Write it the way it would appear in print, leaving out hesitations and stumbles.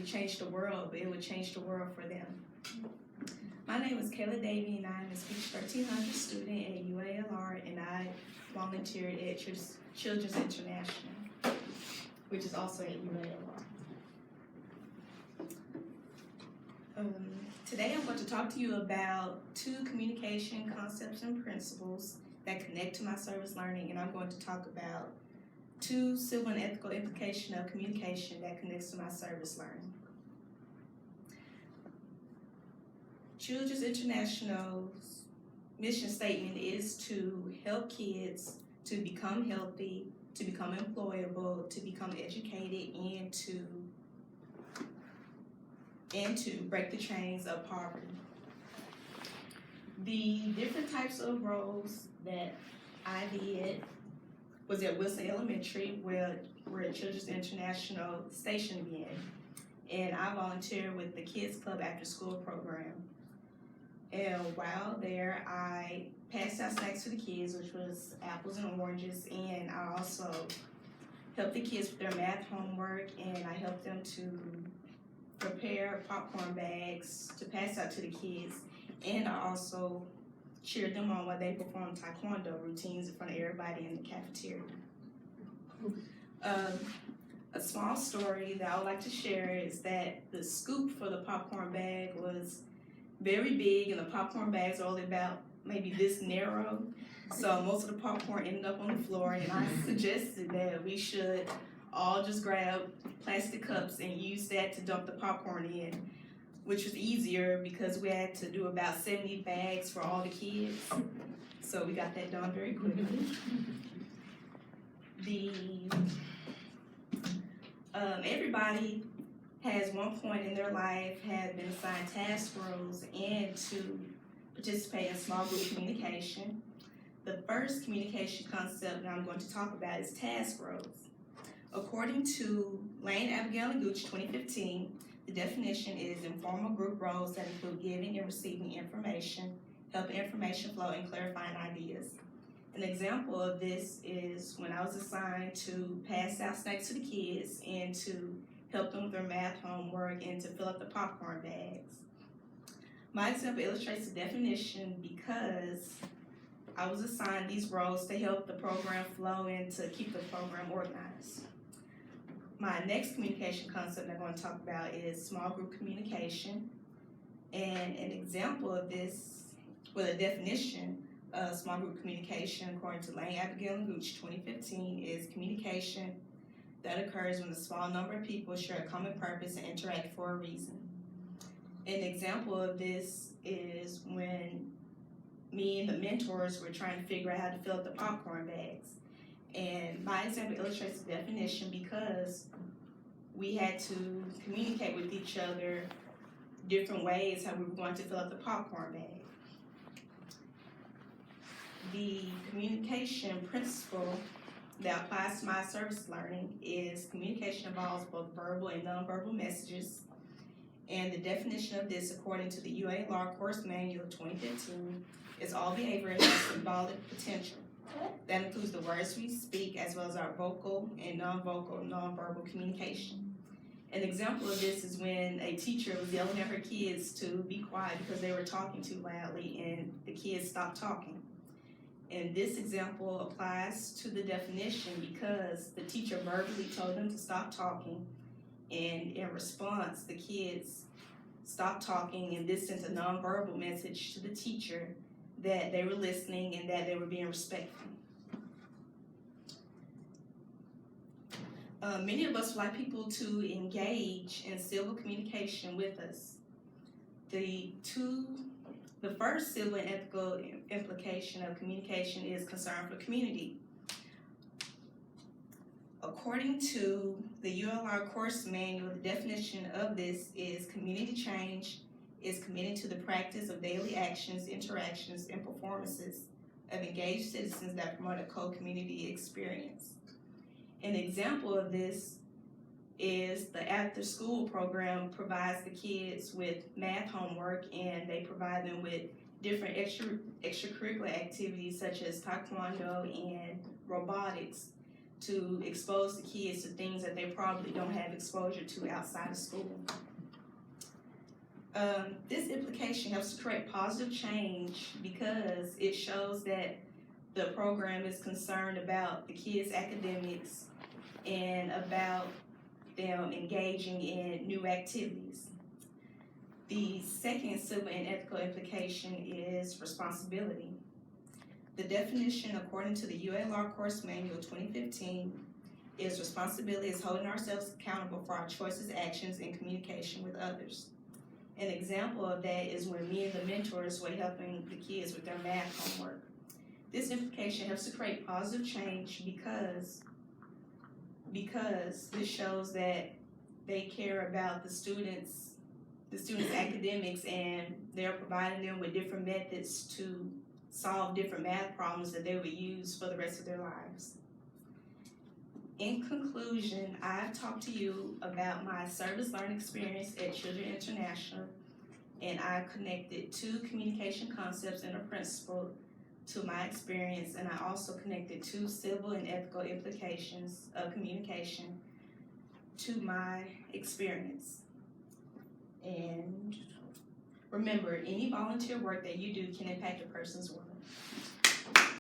necessarily change the world, but it would change the world for them. My name is Kayla D, and I'm a Speech 1300 student at UALR, and I volunteered at Children's International, which is also at UALR. Today I'm going to talk to you about 2 communication concepts and principles that connect to my service learning, and I'm going to talk about 2 civil and ethical implications of communication that connects to my service learning. Children's International's mission statement is to help kids to become healthy, to become employable, to become educated, and to break the chains of poverty. The different types of roles that I did was at Wilson Elementary, where Children's International station again, and I volunteered with the Kids Club After School program. And while there, I passed out snacks for the kids, which was apples and oranges, and I also helped the kids with their math homework, and I helped them to prepare popcorn bags to pass out to the kids, and I also cheered them on while they performed taekwondo routines in front of everybody in the cafeteria. A small story that I would like to share is that the scoop for the popcorn bag was very big, and the popcorn bags are only about maybe this narrow, so most of the popcorn ended up on the floor, and I suggested that we should all just grab plastic cups and use that to dump the popcorn in, which was easier because we had to do about 70 bags for all the kids. So we got that done very quickly. Everybody has one point in their life have been assigned task roles and to participate in small group communication. The first communication concept that I'm going to talk about is task roles. According to Lane, Abigail, and Gooch 2015, the definition is informal group roles that include giving and receiving information, helping information flow, and clarifying ideas. An example of this is when I was assigned to pass out snacks to the kids and to help them with their math homework and to fill up the popcorn bags. My example illustrates the definition because I was assigned these roles to help the program flow and to keep the program organized. My next communication concept I'm going to talk about is small group communication. And an example of this, well, a definition of small group communication according to Lane, Abigail, and Gooch 2015 is communication that occurs when a small number of people share a common purpose and interact for a reason. An example of this is when me and the mentors were trying to figure out how to fill up the popcorn bags. And my example illustrates the definition because we had to communicate with each other different ways how we were going to fill up the popcorn bag. The communication principle that applies to my service learning is communication involves both verbal and nonverbal messages. And the definition of this, according to the UALR Course Manual of 2015, is all behavior has symbolic potential. That includes the words we speak as well as our vocal and nonverbal communication. An example of this is when a teacher was yelling at her kids to be quiet because they were talking too loudly and the kids stopped talking. And this example applies to the definition because the teacher verbally told them to stop talking, and in response, the kids stopped talking, and this sent a nonverbal message to the teacher that they were listening and that they were being respectful. Many of us would like people to engage in civil communication with us. The first civil and ethical implication of communication is concern for community. According to the ULR Course Manual, the definition of this is community change is committing to the practice of daily actions, interactions, and performances of engaged citizens that promote a co-community experience. An example of this is the after-school program provides the kids with math homework, and they provide them with different extracurricular activities such as taekwondo and robotics to expose the kids to things that they probably don't have exposure to outside of school. This implication helps to create positive change because it shows that the program is concerned about the kids' academics and about them engaging in new activities. The second civil and ethical implication is responsibility. The definition, according to the UA Law Course Manual 2015, is responsibility is holding ourselves accountable for our choices, actions, and communication with others. An example of that is when me and the mentors were helping the kids with their math homework. This implication helps to create positive change because this shows that they care about the students' academics, and they're providing them with different methods to solve different math problems that they would use for the rest of their lives. In conclusion, I've talked to you about my service learning experience at Children International, and I've connected 2 communication concepts and a principle to my experience, and I also connected 2 civil and ethical implications of communication to my experience. And remember, any volunteer work that you do can impact a person's world.